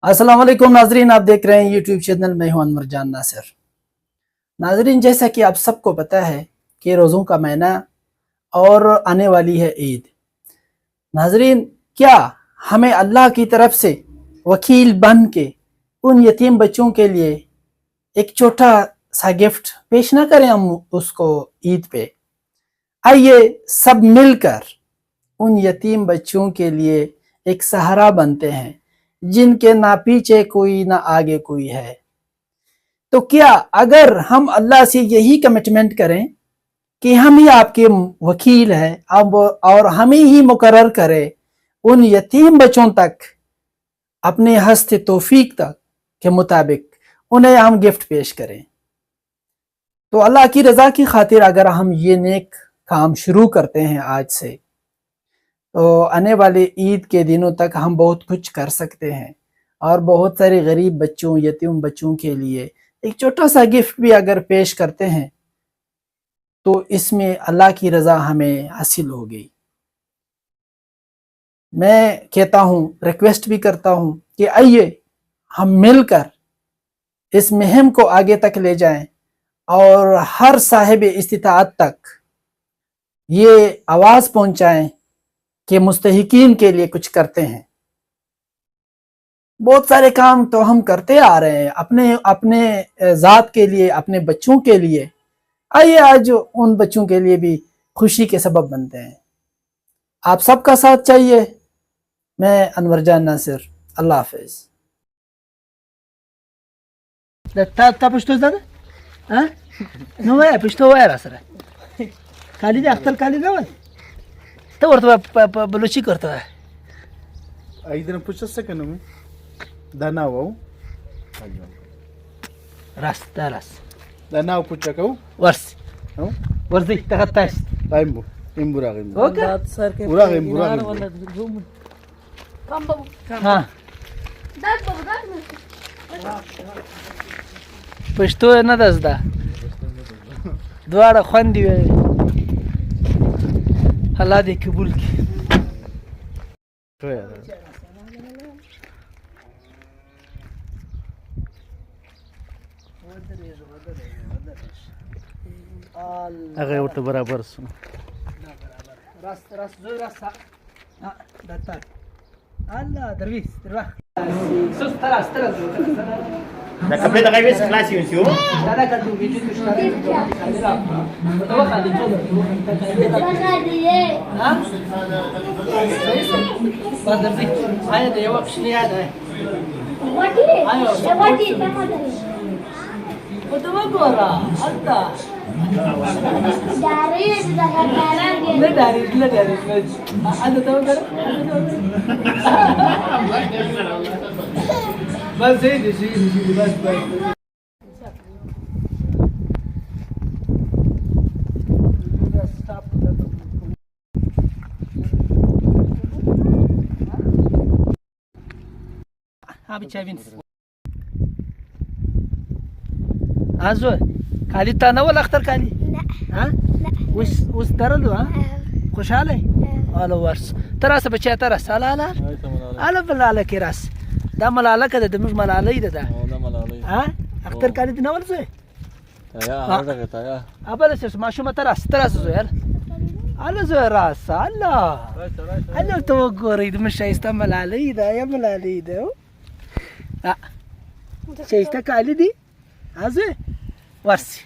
अस्सलाम वालेकुम नाजरीन, आप देख रहे हैं यूट्यूब चैनल। मैं हूं अनवर जान नासिर। नाजरीन, जैसा कि आप सबको पता है कि रोज़ों का महीना और आने वाली है ईद। नाजरीन, क्या हमें अल्लाह की तरफ से वकील बन के उन यतीम बच्चों के लिए एक छोटा सा गिफ्ट पेश ना करें हम उसको ईद पे? आइए सब मिलकर उन यतीम बच्चों के लिए एक सहारा बनते हैं जिनके ना पीछे कोई ना आगे कोई है। तो क्या अगर हम अल्लाह से यही कमिटमेंट करें कि हम ही आपके वकील हैं अब और हमें ही मुकर्रर करें उन यतीम बच्चों तक अपने हस्ते तौफीक तक के मुताबिक उन्हें हम गिफ्ट पेश करें, तो अल्लाह की रज़ा की खातिर अगर हम ये नेक काम शुरू करते हैं आज से, तो आने वाले ईद के दिनों तक हम बहुत कुछ कर सकते हैं। और बहुत सारे गरीब बच्चों, यतीम बच्चों के लिए एक छोटा सा गिफ्ट भी अगर पेश करते हैं तो इसमें अल्लाह की रज़ा हमें हासिल होगी। मैं कहता हूँ, रिक्वेस्ट भी करता हूँ कि आइए हम मिलकर इस मुहिम को आगे तक ले जाएं और हर साहिब इस्तिताअत तक ये आवाज़ पहुँचाएं कि मुस्तहिकीन के लिए कुछ करते हैं। बहुत सारे काम तो हम करते आ रहे हैं अपने अपने ज़ात के लिए, अपने बच्चों के लिए। आइए आज उन बच्चों के लिए भी खुशी के सबब बनते हैं। आप सबका साथ चाहिए। मैं अनवर जान नासिर, अल्लाह हाफिज़। تا پښتو زده ها نو وای پښتو وای را سره خالد اختر خالد نه ته ورته بلوچی کرتا ہے ایدن پوچھس کنه مې دا ناو راس دا ناو پوچھا کو ورس نو ورزي تغتاش تايمبو امبورا غيم اوكي ورا غيم ها پښتو نه ده زده، دواړه خوندې وي. الله دې قبول کړي. هغه ورته برابر سو راست زوی راست دا تا الله درویش sauce تراس Da capeta che avessi classi in su? دا کا تو ویډیو تو شته تو خالي ټول ها بدرځي آیا د یو وخت نه یاد ہے او ته وګوره الله لا داري أنا توقع بس زيد بس أبي شايفين أزوج خالي تانا ولا أختار خالي؟ لا ها؟ لا وش ترلو ها؟ خوش علي؟ على ورس تراس بچا تراس على بلاله کې راس دا ملاله کده د موږ ملاله ده دا ملاله ها اختر کالي دي نول زه یا هغه ته یا ابل سس ماشومه تراس زه ير على زه راس الله انا تو ګورې د مشایسته ملاله ده یا ملاله ده ها شایسته کالي دي ازه ورسي